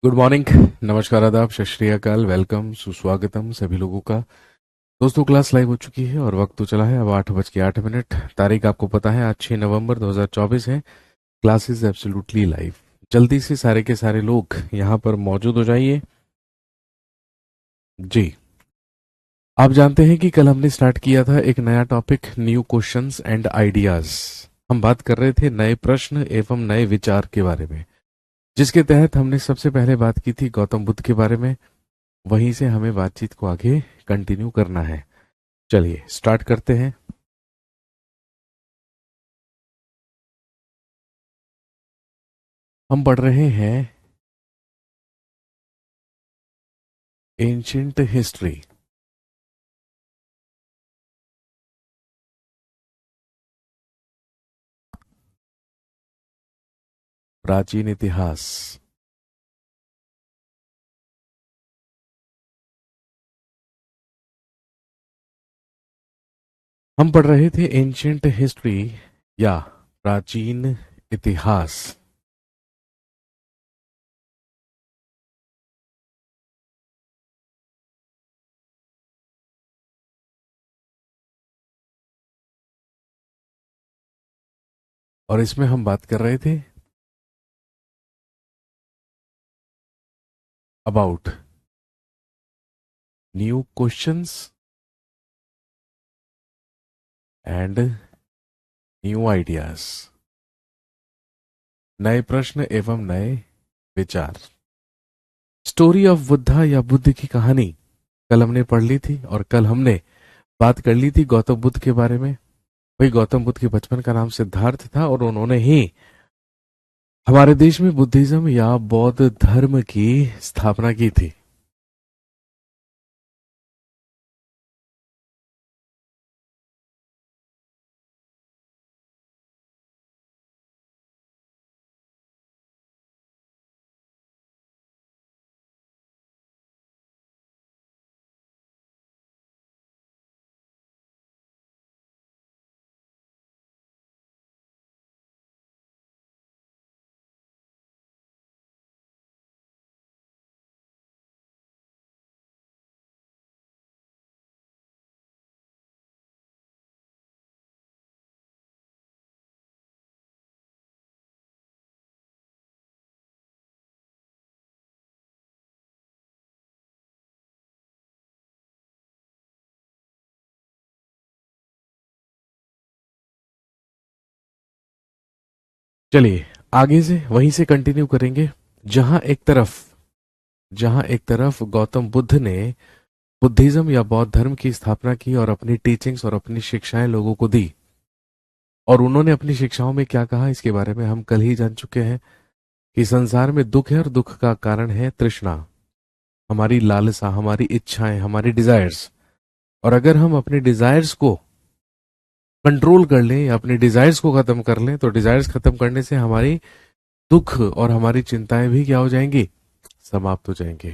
Good morning. नमस्कार, आदाब, सत श्री अकाल, वेलकम, सुस्वागतम सभी लोगों का। दोस्तों, क्लास लाइव हो चुकी है और वक्त तो चला है अब 8:08। तारीख आपको पता है, आज 6 नवंबर 2024 है। Class is absolutely live. जल्दी से सारे के सारे लोग यहाँ पर मौजूद हो जाइए। जी, आप जानते हैं कि कल हमने स्टार्ट किया था एक नया topic, new questions and ideas. हम बात कर रहे थे नए प्रश्न एवं नए विचार के बारे में, जिसके तहत हमने सबसे पहले बात की थी गौतम बुद्ध के बारे में। वहीं से हमें बातचीत को आगे कंटिन्यू करना है। चलिए स्टार्ट करते हैं। हम पढ़ रहे हैं एंशियंट हिस्ट्री, प्राचीन इतिहास। हम पढ़ रहे थे एंशियंट हिस्ट्री या प्राचीन इतिहास। और इसमें हम बात कर रहे थे about new questions and new ideas, नए प्रश्न एवं नए विचार। स्टोरी ऑफ बुद्धा या बुद्ध की कहानी कल हमने पढ़ ली थी और कल हमने बात कर ली थी गौतम बुद्ध के बारे में। वही गौतम बुद्ध के बचपन का नाम सिद्धार्थ था और उन्होंने ही हमारे देश में बुद्धिज्म या बौद्ध धर्म की स्थापना की थी। चलिए आगे से वहीं से कंटिन्यू करेंगे। जहां एक तरफ जहां एक तरफ गौतम बुद्ध ने बुद्धिज्म या बौद्ध धर्म की स्थापना की और अपनी टीचिंग्स और अपनी शिक्षाएं लोगों को दी, और उन्होंने अपनी शिक्षाओं में क्या कहा इसके बारे में हम कल ही जान चुके हैं कि संसार में दुख है और दुख का कारण है तृष्णा, हमारी लालसा, हमारी इच्छाएं, हमारी डिजायर्स। और अगर हम अपने डिजायर्स को कंट्रोल कर लें या अपने डिजायर्स को खत्म कर लें, तो डिजायर्स खत्म करने से हमारी दुख और हमारी चिंताएं भी क्या हो जाएंगी, समाप्त हो जाएंगे।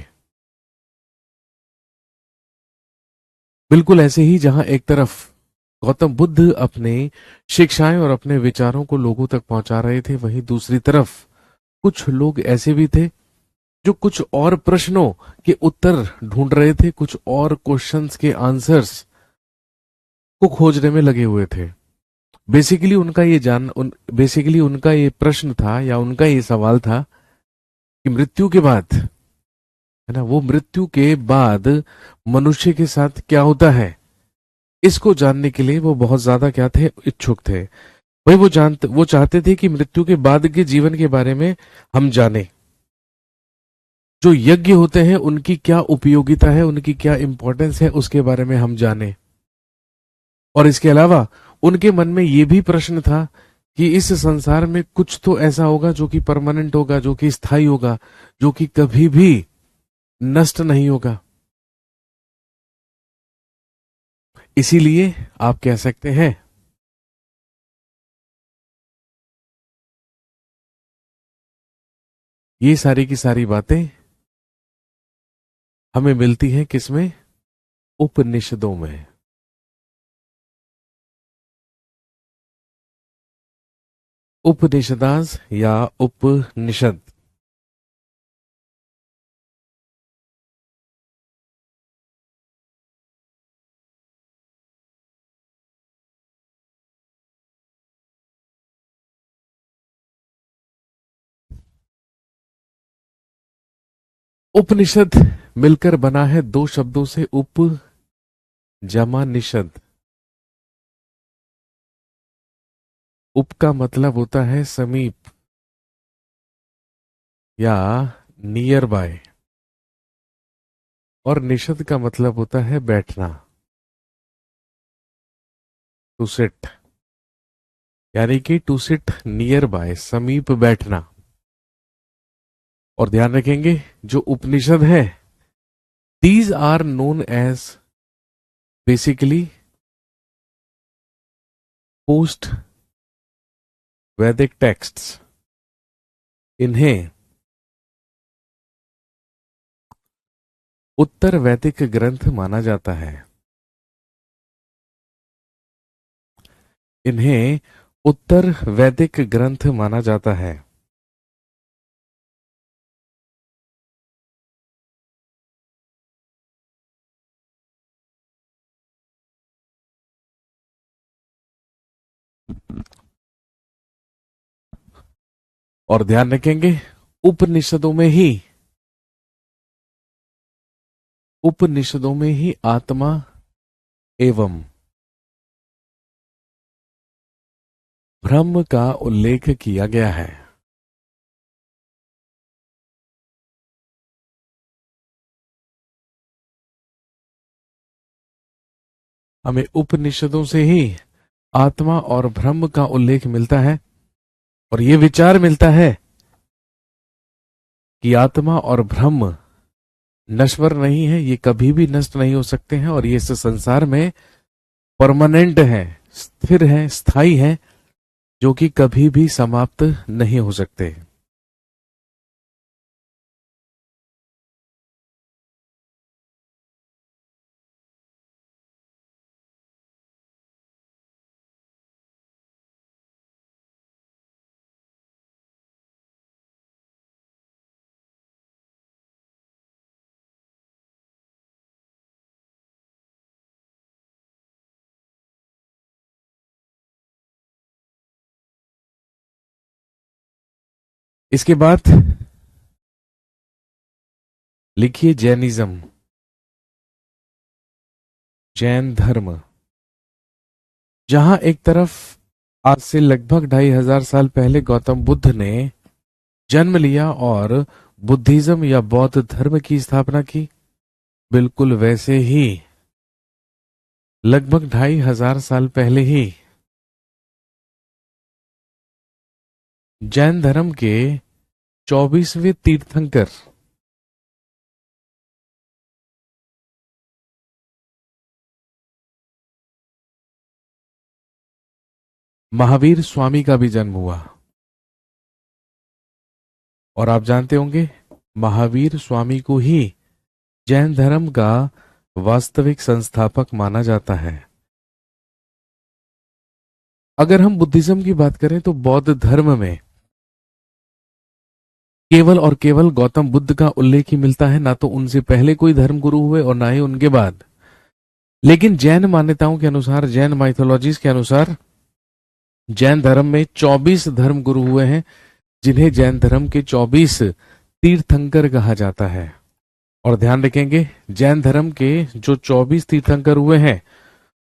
बिल्कुल ऐसे ही जहां एक तरफ गौतम बुद्ध अपने शिक्षाएं और अपने विचारों को लोगों तक पहुंचा रहे थे, वहीं दूसरी तरफ कुछ लोग ऐसे भी थे जो कुछ और प्रश्नों के उत्तर ढूंढ रहे थे, कुछ और क्वेश्चंस के आंसर्स को खोजने में लगे हुए थे। बेसिकली बेसिकली उनका ये प्रश्न था या उनका ये सवाल था कि मृत्यु के बाद, है ना, वो मृत्यु के बाद मनुष्य के साथ क्या होता है, इसको जानने के लिए वो बहुत ज्यादा क्या थे, इच्छुक थे। वही वो चाहते थे कि मृत्यु के बाद के जीवन के बारे में हम जाने। जो यज्ञ होते हैं उनकी क्या उपयोगिता है, उनकी क्या इंपॉर्टेंस है, उसके बारे में हम जाने। और इसके अलावा उनके मन में ये भी प्रश्न था कि इस संसार में कुछ तो ऐसा होगा जो कि परमानेंट होगा, जो कि स्थायी होगा, जो कि कभी भी नष्ट नहीं होगा। इसीलिए आप कह सकते हैं ये सारी की सारी बातें हमें मिलती हैं किसमें, उपनिषदों में। उपनिषदास या उपनिषद उपनिषद मिलकर बना है दो शब्दों से, उप जमा निषद। उप का मतलब होता है समीप या नियर बाय, और निषद का मतलब होता है बैठना, टू सिट, यानी कि टू सिट नियर बाय, समीप बैठना। और ध्यान रखेंगे जो उपनिषद है, these are known as basically post Vedic texts. इन्हें उत्तर वैदिक ग्रंथ माना जाता है। इन्हें उत्तर वैदिक ग्रंथ माना जाता है। और ध्यान रखेंगे उपनिषदों में ही आत्मा एवं ब्रह्म का उल्लेख किया गया है। हमें उपनिषदों से ही आत्मा और ब्रह्म का उल्लेख मिलता है, और यह विचार मिलता है कि आत्मा और ब्रह्म नश्वर नहीं है, ये कभी भी नष्ट नहीं हो सकते हैं, और ये इस संसार में परमानेंट है, स्थिर है, स्थायी है, जो कि कभी भी समाप्त नहीं हो सकते। इसके बाद लिखिए जैनिज्म, जैन धर्म। जहां एक तरफ आज से लगभग 2500 साल पहले गौतम बुद्ध ने जन्म लिया और बुद्धिज्म या बौद्ध धर्म की स्थापना की, बिल्कुल वैसे ही लगभग 2500 साल पहले ही जैन धर्म के 24वें तीर्थंकर महावीर स्वामी का भी जन्म हुआ। और आप जानते होंगे महावीर स्वामी को ही जैन धर्म का वास्तविक संस्थापक माना जाता है। अगर हम बुद्धिज्म की बात करें तो बौद्ध धर्म में केवल और केवल गौतम बुद्ध का उल्लेख ही मिलता है, ना तो उनसे पहले कोई धर्म गुरु हुए और ना ही उनके बाद। लेकिन जैन मान्यताओं के अनुसार, जैन माइथोलॉजीज के अनुसार, जैन धर्म में 24 धर्म गुरु हुए हैं, जिन्हें जैन धर्म के 24 तीर्थंकर कहा जाता है। और ध्यान रखेंगे जैन धर्म के जो 24 तीर्थंकर हुए हैं,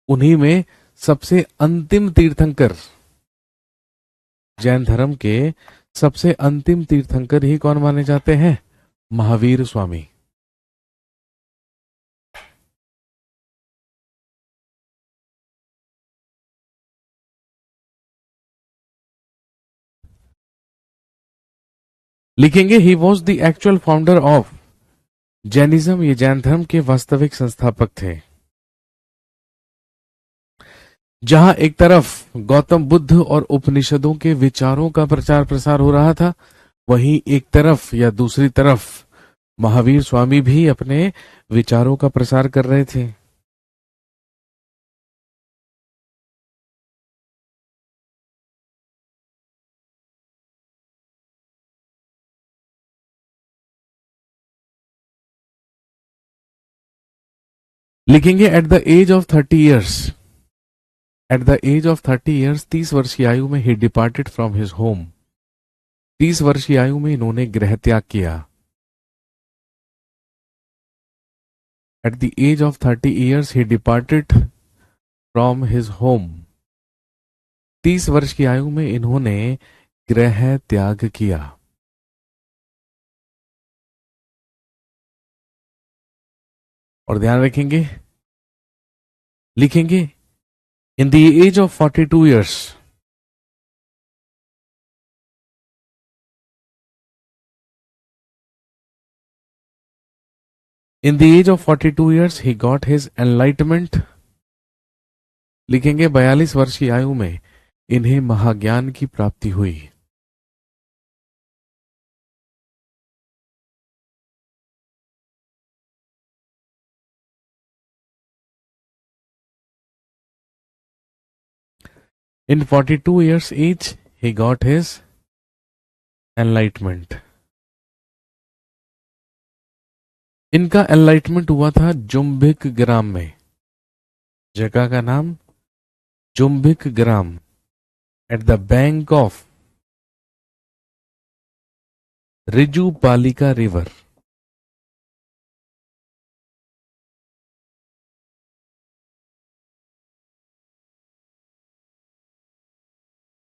उन्हीं में सबसे अंतिम तीर्थंकर, जैन धर्म के सबसे अंतिम तीर्थंकर ही कौन माने जाते हैं? महावीर स्वामी। लिखेंगे he was the actual founder of Jainism, ये जैन धर्म के वास्तविक संस्थापक थे। जहां एक तरफ गौतम बुद्ध और उपनिषदों के विचारों का प्रचार प्रसार हो रहा था, वहीं एक तरफ या दूसरी तरफ महावीर स्वामी भी अपने विचारों का प्रसार कर रहे थे। लिखेंगे at the age of 30 years, at the age of 30 years, 30 वर्ष की आयु में ही डिपार्टेड फ्रॉम हिज होम, 30 वर्ष की आयु में इन्होंने गृह त्याग किया। At the age of 30 years ही डिपार्टेड फ्रॉम हिज होम। 30 वर्ष की आयु में इन्होंने गृह त्याग किया। और ध्यान रखेंगे, लिखेंगे in the age of 42 years in the age of 42 years he got his enlightenment. लिखेंगे 42 वर्ष की आयु में इन्हें महाज्ञान की प्राप्ति हुई। In 42 years as he got his enlightenment. इनका एनलाइटमेंट हुआ था जुम्बिक ग्राम में। जगह का नाम Jumbhik Gram, at the bank of Rijupalika river.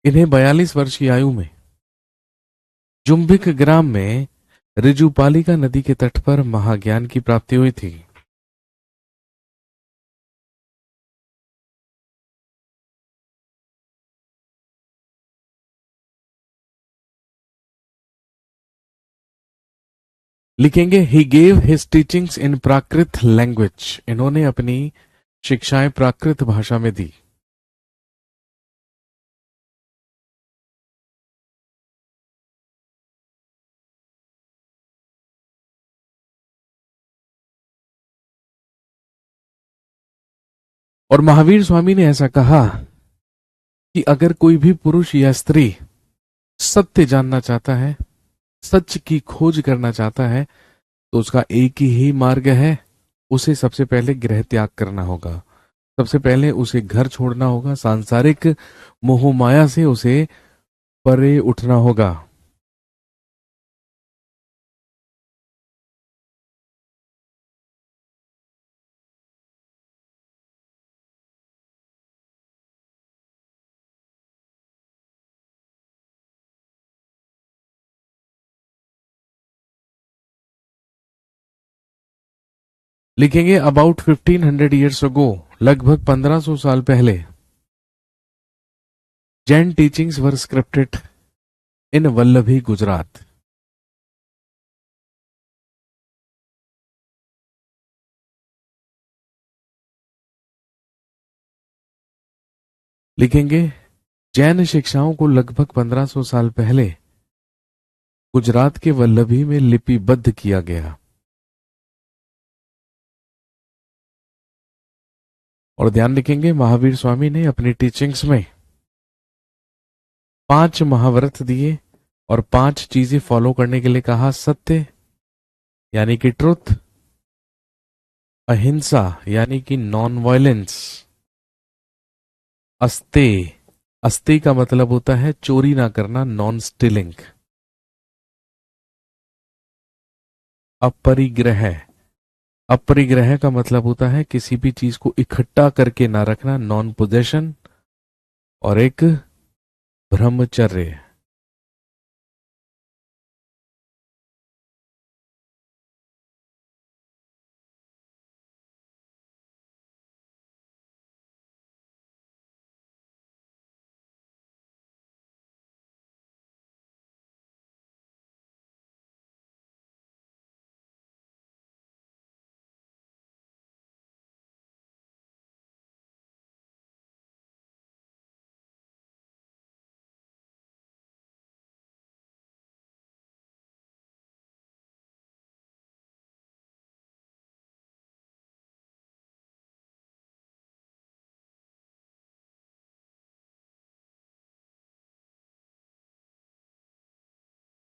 इन्हें 42 वर्ष की आयु में जुम्बिक ग्राम में रिजुपालिका नदी के तट पर महाज्ञान की प्राप्ति हुई थी। लिखेंगे he gave his teachings in Prakrit language. इन्होंने अपनी शिक्षाएं प्राकृत भाषा में दी। और महावीर स्वामी ने ऐसा कहा कि अगर कोई भी पुरुष या स्त्री सत्य जानना चाहता है, सच की खोज करना चाहता है, तो उसका एक ही मार्ग है, उसे सबसे पहले गृह त्याग करना होगा। सबसे पहले उसे घर छोड़ना होगा, सांसारिक मोह माया से उसे परे उठना होगा। लिखेंगे अबाउट 1500 ईयर्स अगो, लगभग 1500 साल पहले, जैन टीचिंग्स वर स्क्रिप्टेड इन वल्लभी गुजरात। लिखेंगे जैन शिक्षाओं को लगभग 1500 साल पहले गुजरात के वल्लभी में लिपिबद्ध किया गया। और ध्यान रखेंगे महावीर स्वामी ने अपनी टीचिंग्स में 5 महाव्रत दिए और 5 चीजें फॉलो करने के लिए कहा। सत्य यानी कि ट्रुथ, अहिंसा यानी कि नॉन वायलेंस, अस्ते, अस्ते का मतलब होता है चोरी ना करना, नॉन स्टीलिंग, अपरिग्रह, अपरिग्रह का मतलब होता है किसी भी चीज को इकट्ठा करके ना रखना, नॉन पोजेशन, और एक ब्रह्मचर्य।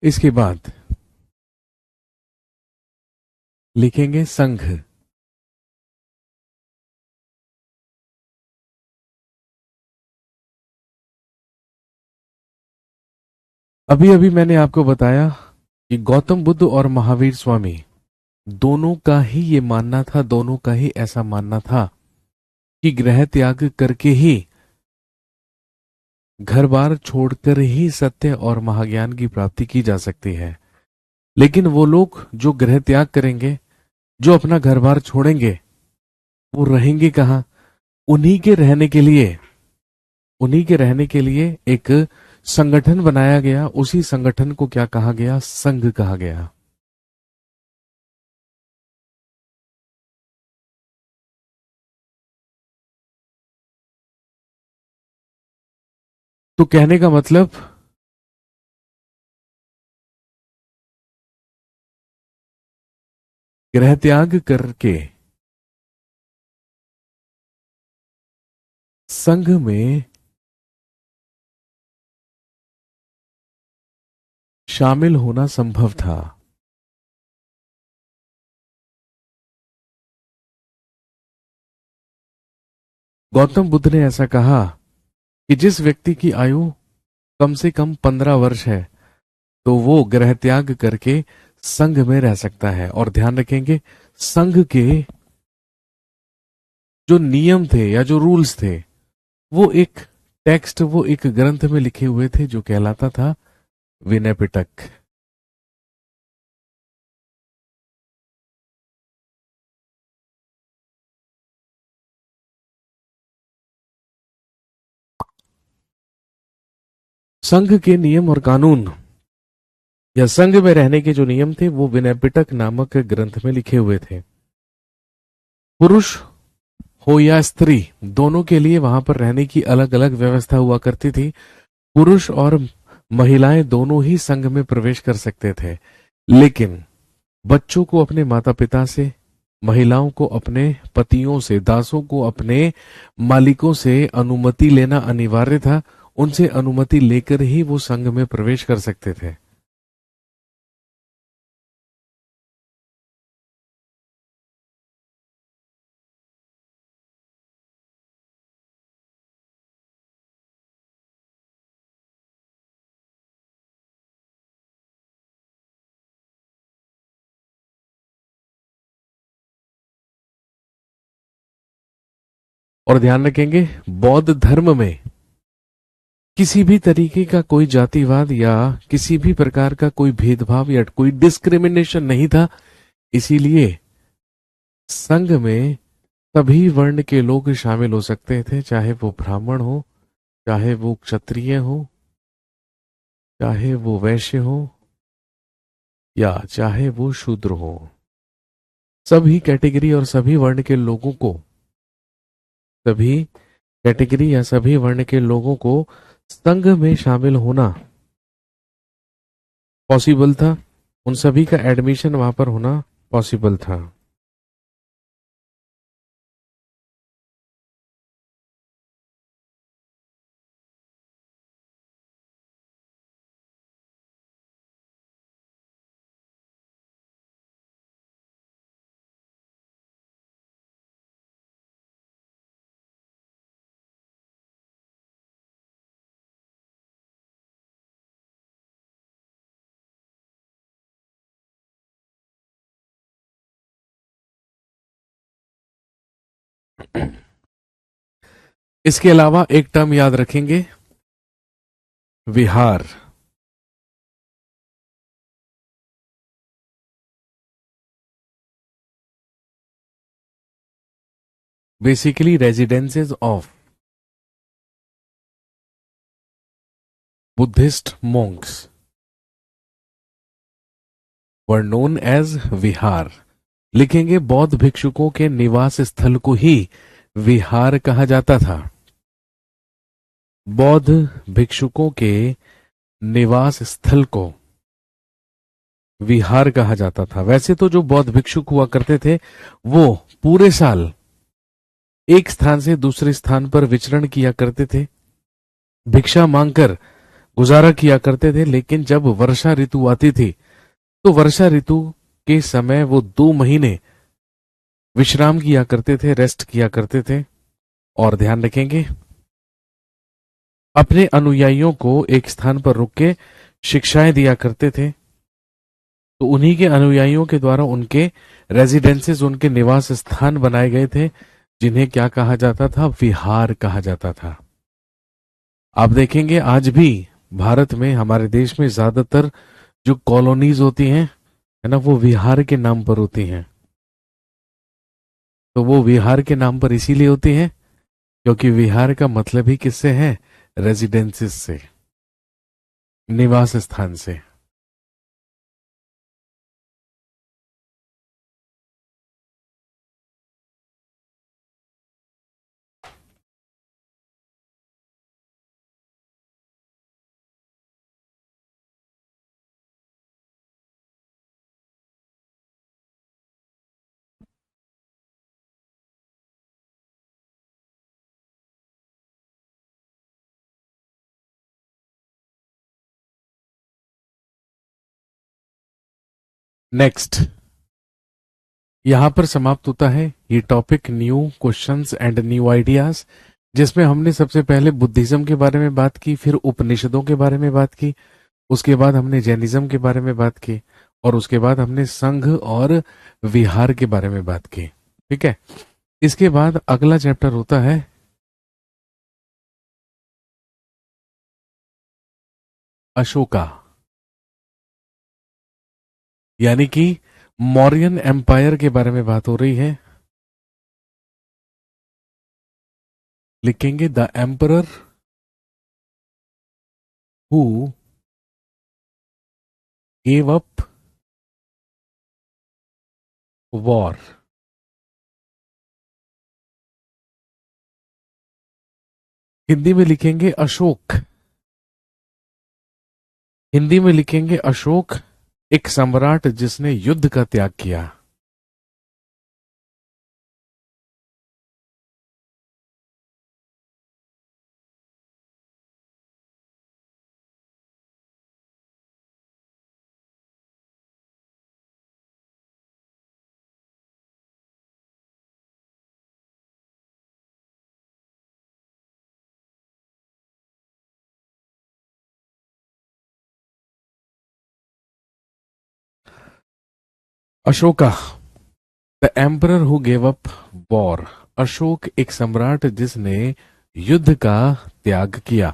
इसके बाद लिखेंगे संघ। अभी अभी मैंने आपको बताया कि गौतम बुद्ध और महावीर स्वामी दोनों का ही ये मानना था, दोनों का ही ऐसा मानना था कि गृह त्याग करके ही, घर बार छोड़कर ही सत्य और महाज्ञान की प्राप्ति की जा सकती है। लेकिन वो लोग जो गृह त्याग करेंगे, जो अपना घर बार छोड़ेंगे, वो रहेंगे कहाँ? उन्हीं के रहने के लिए, उन्हीं के रहने के लिए एक संगठन बनाया गया। उसी संगठन को क्या कहा गया? संघ कहा गया। तो कहने का मतलब, गृह त्याग करके संघ में शामिल होना संभव था। गौतम बुद्ध ने ऐसा कहा कि जिस व्यक्ति की आयु कम से कम 15 वर्ष है, तो वो गृह त्याग करके संघ में रह सकता है। और ध्यान रखेंगे, संघ के जो नियम थे या जो रूल्स थे, वो एक टेक्स्ट, वो एक ग्रंथ में लिखे हुए थे जो कहलाता था विनय पिटक। संघ के नियम और कानून या संघ में रहने के जो नियम थे, वो विनय पिटक नामक ग्रंथ में लिखे हुए थे। पुरुष हो या स्त्री, दोनों के लिए वहां पर रहने की अलग अलग व्यवस्था हुआ करती थी। पुरुष और महिलाएं दोनों ही संघ में प्रवेश कर सकते थे, लेकिन बच्चों को अपने माता पिता से, महिलाओं को अपने पतियों से, दासों को अपने मालिकों से अनुमति लेना अनिवार्य था। उनसे अनुमति लेकर ही वो संघ में प्रवेश कर सकते थे। और ध्यान रखेंगे, बौद्ध धर्म में किसी भी तरीके का कोई जातिवाद या किसी भी प्रकार का कोई भेदभाव या कोई डिस्क्रिमिनेशन नहीं था। इसीलिए संघ में सभी वर्ण के लोग शामिल हो सकते थे, चाहे वो ब्राह्मण हो, चाहे वो क्षत्रिय हो, चाहे वो वैश्य हो, या चाहे वो शूद्र हो। सभी कैटेगरी और सभी वर्ण के लोगों को, सभी कैटेगरी या सभी वर्ण के लोगों को संघ में शामिल होना पॉसिबल था। उन सभी का एडमिशन वहां पर होना पॉसिबल था। इसके अलावा एक टर्म याद रखेंगे, vihar. Basically residences of Buddhist monks were known as vihar. लिखेंगे, बौद्ध भिक्षुकों के निवास स्थल को ही विहार कहा जाता था। बौद्ध भिक्षुकों के निवास स्थल को विहार कहा जाता था। वैसे तो जो बौद्ध भिक्षुक हुआ करते थे, वो पूरे साल एक स्थान से दूसरे स्थान पर विचरण किया करते थे, भिक्षा मांगकर गुजारा किया करते थे। लेकिन जब वर्षा ऋतु आती थी, तो वर्षा ऋतु के समय वो 2 महीने विश्राम किया करते थे, रेस्ट किया करते थे। और ध्यान रखेंगे, अपने अनुयायियों को एक स्थान पर रुक के शिक्षाएं दिया करते थे। तो उन्हीं के अनुयायियों के द्वारा उनके रेजिडेंसेस, उनके निवास स्थान बनाए गए थे, जिन्हें क्या कहा जाता था? विहार कहा जाता था। आप देखेंगे आज भी भारत में, हमारे देश में ज्यादातर जो कॉलोनीज होती हैं, है ना, वो विहार के नाम पर होती हैं। तो वो विहार के नाम पर इसीलिए होती हैं क्योंकि विहार का मतलब ही किससे है? रेजिडेंसेस से, निवास स्थान से। नेक्स्ट, यहां पर समाप्त होता है ये topic, new questions and new ideas, जिसमें हमने सबसे पहले बुद्धिज्म के बारे में बात की, फिर उपनिषदों के बारे में बात की, उसके बाद हमने जैनिज्म के बारे में बात की, और उसके बाद हमने संघ और विहार के बारे में बात की। ठीक है, इसके बाद अगला चैप्टर होता है अशोका, यानी कि मौर्यन एम्पायर के बारे में बात हो रही है। लिखेंगे the emperor who gave up war. Hindi में लिखेंगे अशोक, हिंदी में लिखेंगे अशोक, एक सम्राट जिसने युद्ध का त्याग किया। Ashoka, the emperor who gave up war. Ashok एक सम्राट जिसने युद्ध का त्याग किया।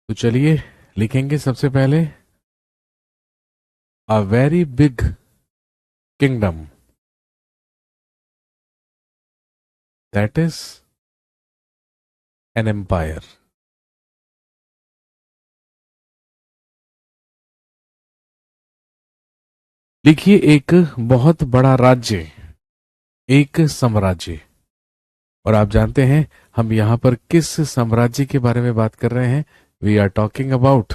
तो चलिए लिखेंगे सबसे पहले a very big kingdom, that is an empire. लिखिए एक बहुत बड़ा राज्य, एक साम्राज्य। और आप जानते हैं हम यहां पर किस साम्राज्य के बारे में बात कर रहे हैं? We are talking about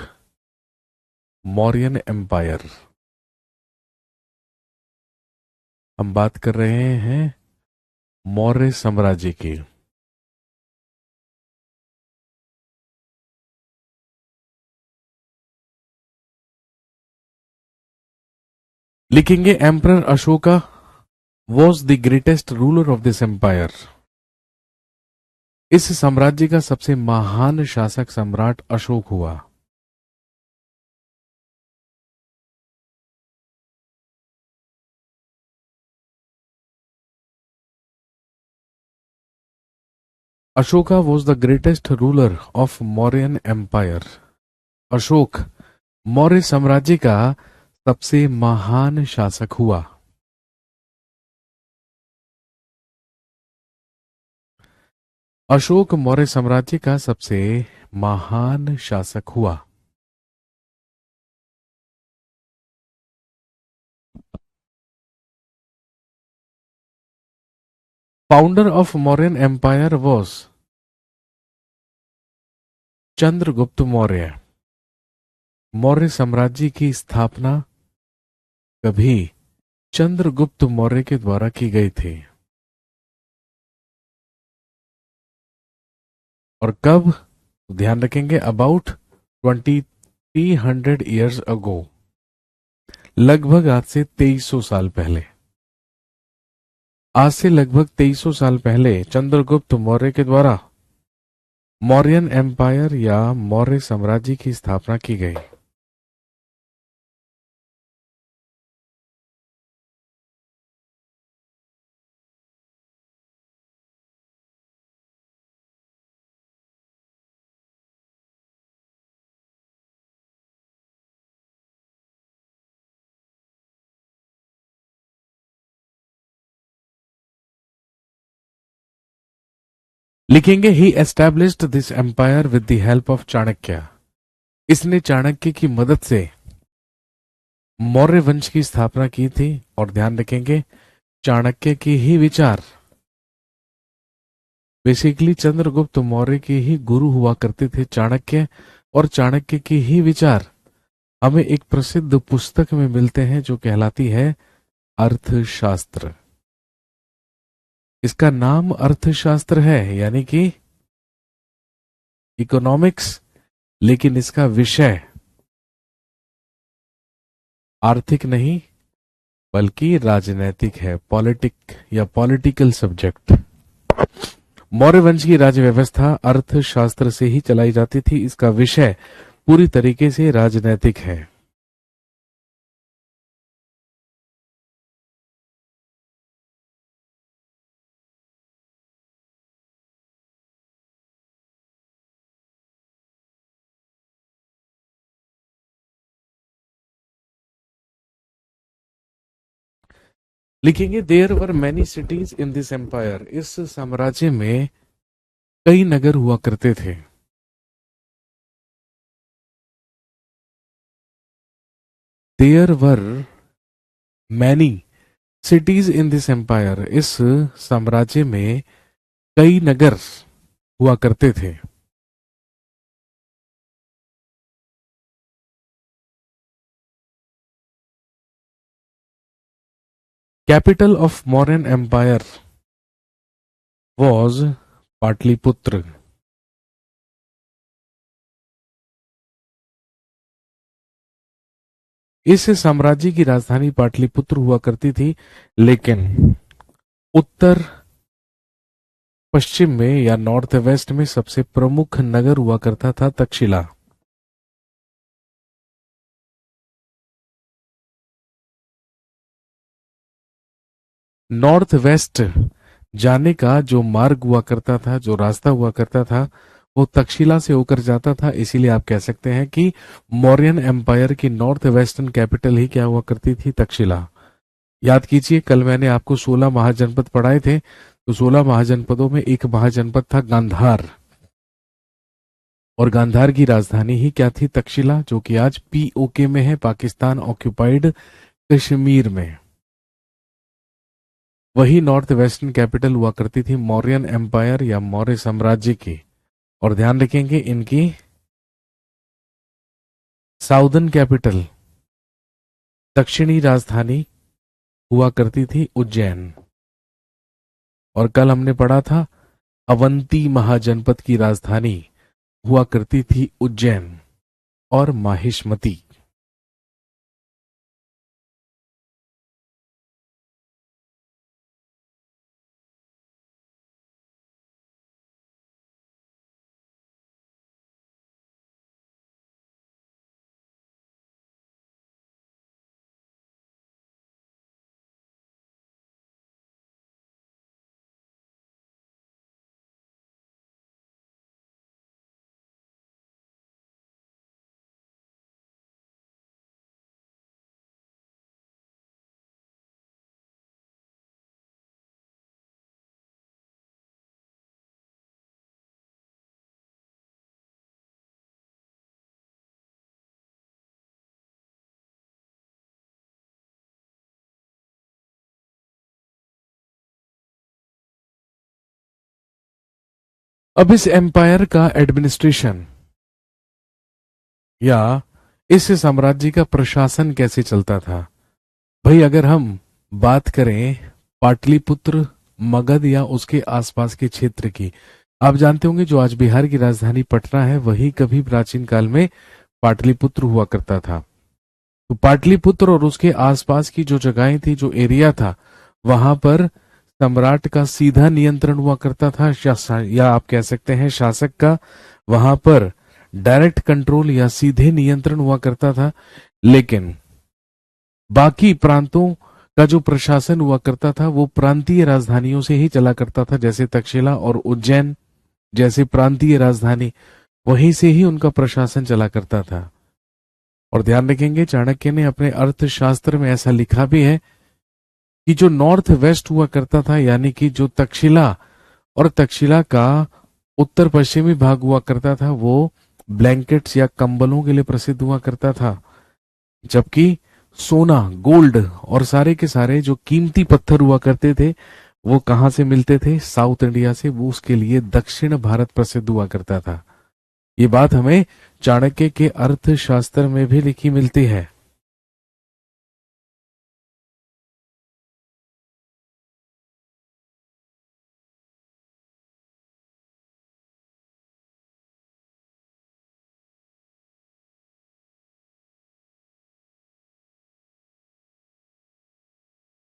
Mauryan empire. हम बात कर रहे हैं मौर्य साम्राज्य की। लिखेंगे emperor Ashoka was the greatest ruler of this empire. इस साम्राज्य का सबसे महान शासक सम्राट अशोक हुआ। Ashoka was the greatest ruler of Mauryan empire. Ashoka Maurya साम्राज्य का सबसे महान शासक हुआ। अशोक मौर्य साम्राज्य का सबसे महान शासक हुआ। Founder of Mauryan empire was Chandragupta Maurya. Maurya साम्राज्य की स्थापना कभी चंद्रगुप्त मौर्य के द्वारा की गई थी। और कब? तो ध्यान रखेंगे अबाउट 2300 ईयर्स अगो, लगभग आज से 2300 साल पहले। आज से लगभग 2300 साल पहले चंद्रगुप्त मौर्य के द्वारा मौर्यन एम्पायर या मौर्य साम्राज्य की स्थापना की गई। लिखेंगे he established this empire with the help of Chanakya. इसने चाणक्य की मदद से मौर्य वंश की स्थापना की थी। और ध्यान रखेंगे चाणक्य के ही विचार, बेसिकली चंद्रगुप्त मौर्य के ही गुरु हुआ करते थे चाणक्य, और चाणक्य के ही विचार हमें एक प्रसिद्ध पुस्तक में मिलते हैं जो कहलाती है अर्थशास्त्र। इसका नाम अर्थशास्त्र है, यानी कि इकोनॉमिक्स, लेकिन इसका विषय आर्थिक नहीं बल्कि राजनैतिक है, पॉलिटिक या पॉलिटिकल सब्जेक्ट। मौर्य वंश की राज्य व्यवस्था अर्थशास्त्र से ही चलाई जाती थी। इसका विषय पूरी तरीके से राजनैतिक है। लिखेंगे there were many cities in this empire. इस साम्राज्य में कई नगर हुआ करते थे। There were many cities in this empire. इस साम्राज्य में कई नगर हुआ करते थे। Capital of Mauryan empire was Pataliputra. इस साम्राज्य की राजधानी पाटलिपुत्र हुआ करती थी, लेकिन उत्तर पश्चिम में या नॉर्थ वेस्ट में सबसे प्रमुख नगर हुआ करता था तक्षशिला। नॉर्थ वेस्ट जाने का जो मार्ग हुआ करता था, जो रास्ता हुआ करता था, वो तक्षशिला से होकर जाता था। इसीलिए आप कह सकते हैं कि मौर्यन एम्पायर की नॉर्थ वेस्टर्न कैपिटल ही क्या हुआ करती थी? तक्षशिला। याद कीजिए, कल मैंने आपको 16 महाजनपद पढ़ाए थे, तो 16 महाजनपदों में एक महाजनपद था गांधार, और गांधार की राजधानी ही क्या थी? तक्षशिला, जो कि आज पीओके में है, पाकिस्तान ऑक्यूपाइड कश्मीर में। वही नॉर्थ वेस्टर्न कैपिटल हुआ करती थी मौर्यन एम्पायर या मौर्य साम्राज्य की। और ध्यान रखेंगे इनकी साउदर्न कैपिटल, दक्षिणी राजधानी हुआ करती थी उज्जैन। और कल हमने पढ़ा था अवंती महाजनपद की राजधानी हुआ करती थी उज्जैन और माहिष्मती। अब इस एम्पायर का एडमिनिस्ट्रेशन या इस साम्राज्य का प्रशासन कैसे चलता था? भाई, अगर हम बात करें पाटलिपुत्र, मगध या उसके आसपास के क्षेत्र की, आप जानते होंगे जो आज बिहार की राजधानी पटना है वही कभी प्राचीन काल में पाटलिपुत्र हुआ करता था। तो पाटलिपुत्र और उसके आसपास की जो जगहें थी, जो एरिया था, वहां पर सम्राट का सीधा नियंत्रण हुआ करता था, या आप कह सकते हैं शासक का वहां पर डायरेक्ट कंट्रोल या सीधे नियंत्रण हुआ करता था। लेकिन बाकी प्रांतों का जो प्रशासन हुआ करता था वो प्रांतीय राजधानियों से ही चला करता था, जैसे तक्षशिला और उज्जैन जैसे प्रांतीय राजधानी, वहीं से ही उनका प्रशासन चला करता था। और ध्यान रखेंगे चाणक्य ने अपने अर्थशास्त्र में ऐसा लिखा भी है कि जो नॉर्थ वेस्ट हुआ करता था, यानी कि जो तक्षशिला और तक्षशिला का उत्तर पश्चिमी भाग हुआ करता था, वो ब्लैंकेट्स या कंबलों के लिए प्रसिद्ध हुआ करता था। जबकि सोना, गोल्ड और सारे के सारे जो कीमती पत्थर हुआ करते थे वो कहां से मिलते थे? साउथ इंडिया से। वो उसके लिए दक्षिण भारत प्रसिद्ध हुआ करता था। ये बात हमें चाणक्य के अर्थशास्त्र में भी लिखी मिलती है।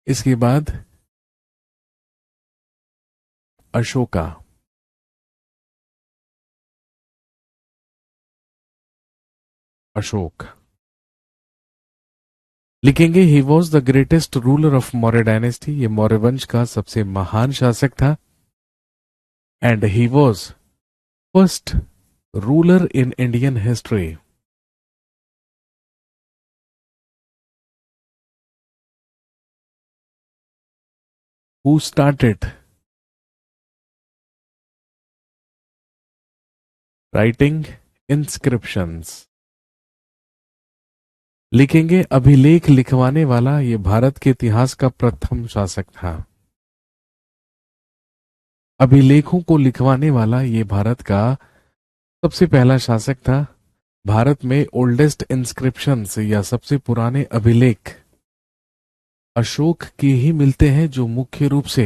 इसके बाद अशोका। अशोक लिखेंगे he was the greatest ruler of Maurya dynasty. ये मौर्य वंश का सबसे महान शासक था। And he was first ruler in Indian history who started writing inscriptions. लिखेंगे अभिलेख लिखवाने वाला ये भारत के इतिहास का प्रथम शासक था। अभिलेखों को लिखवाने वाला ये भारत का सबसे पहला शासक था। भारत में ओल्डेस्ट इंस्क्रिप्शंस या सबसे पुराने अभिलेख अशोक के ही मिलते हैं, जो मुख्य रूप से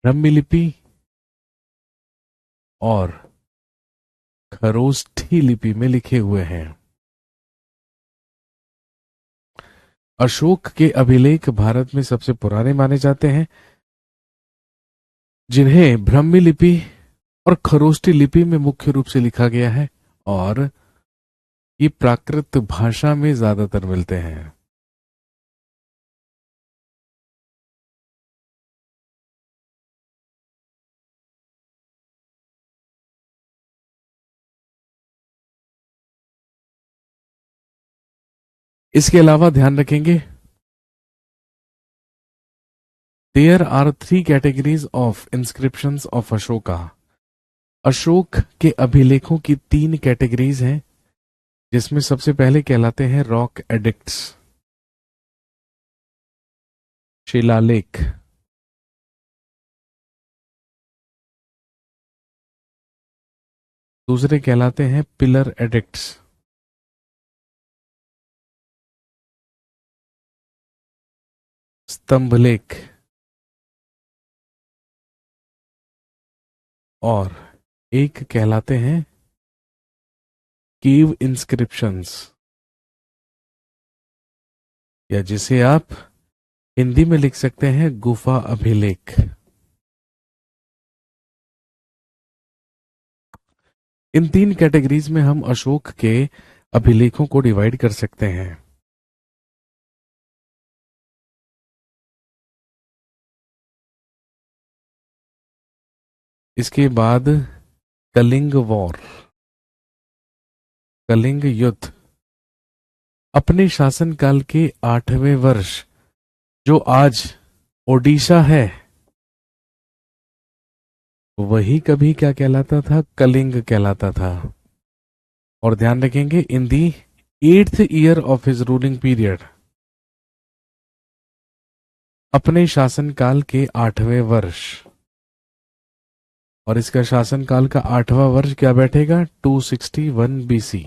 ब्राह्मी लिपि और खरोष्ठी लिपि में लिखे हुए हैं। अशोक के अभिलेख भारत में सबसे पुराने माने जाते हैं, जिन्हें ब्राह्मी लिपि और खरोष्ठी लिपि में मुख्य रूप से लिखा गया है, और ये प्राकृत भाषा में ज्यादातर मिलते हैं। इसके अलावा ध्यान रखेंगे there are 3 categories of inscriptions of Ashoka. Ashoka के अभिलेखों की 3 कैटेगरीज हैं, जिसमें सबसे पहले कहलाते हैं रॉक एडिक्ट्स, शिलालेख। दूसरे कहलाते हैं पिलर एडिक्ट्स, स्तंभलेख। और एक कहलाते हैं केव इंस्क्रिप्शंस, या जिसे आप हिंदी में लिख सकते हैं गुफा अभिलेख। इन 3 कैटेगरीज में हम अशोक के अभिलेखों को डिवाइड कर सकते हैं। इसके बाद कलिंग वॉर, कलिंग युद्ध। अपने शासनकाल के 8वें वर्ष, जो आज ओडिशा है, वही कभी क्या कहलाता था? कलिंग कहलाता था। और ध्यान रखेंगे इन दी 8th year of his ruling period, अपने शासनकाल के 8वें वर्ष। और इसका शासनकाल का 8वां वर्ष क्या बैठेगा? 261 BC।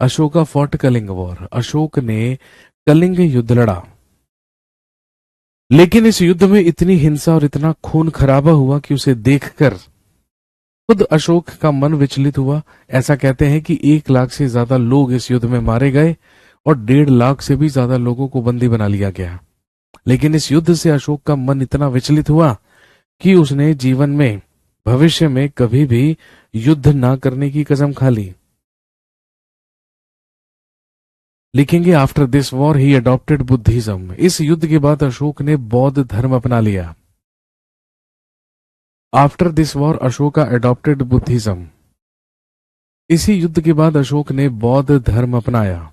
Ashoka fought Kalinga war. अशोक ने कलिंग युद्ध लड़ा। लेकिन इस युद्ध में इतनी हिंसा और इतना खून खराबा हुआ कि उसे देखकर खुद अशोक का मन विचलित हुआ। ऐसा कहते हैं कि 1 लाख से ज्यादा लोग इस युद्ध में मारे गए और 1.5 लाख से भी ज्यादा लोगों को बंदी बना लिया गया। लेकिन इस युद्ध से अशोक का मन इतना विचलित हुआ कि उसने जीवन में भविष्य में कभी भी युद्ध ना करने की कसम खा ली। लिखेंगे after this war he adopted Buddhism. इस युद्ध के बाद अशोक ने बौद्ध धर्म अपना लिया। After this war Ashoka adopted Buddhism. इसी युद्ध के बाद अशोक ने बौद्ध धर्म अपनाया।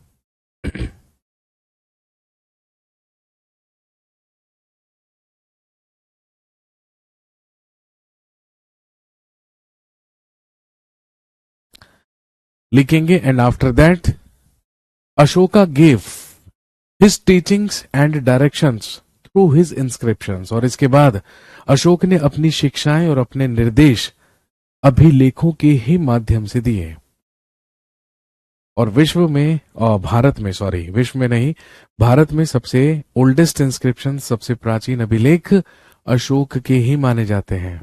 लिखेंगे and after that Ashoka gave his teachings and directions through his inscriptions. और इसके बाद अशोक ने अपनी शिक्षाएं और अपने निर्देश अभिलेखों के ही माध्यम से दिए। और विश्व में विश्व में नहीं, भारत में सबसे ओल्डेस्ट इंस्क्रिप्शन, सबसे प्राचीन अभिलेख अशोक के ही माने जाते हैं।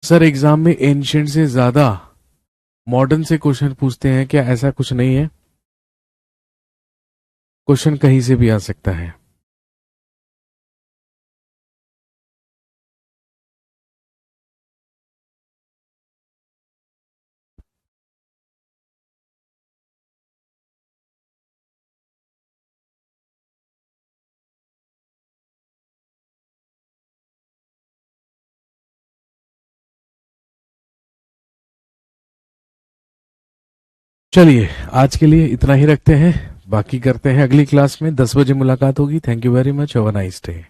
सर एग्जाम में एंशिएंट से ज्यादा मॉडर्न से क्वेश्चन पूछते हैं क्या? ऐसा कुछ नहीं है, क्वेश्चन कहीं से भी आ सकता है। चलिए आज के लिए इतना ही रखते हैं, बाकी करते हैं अगली क्लास में। 10 बजे मुलाकात होगी। Thank you very much. Have a nice day.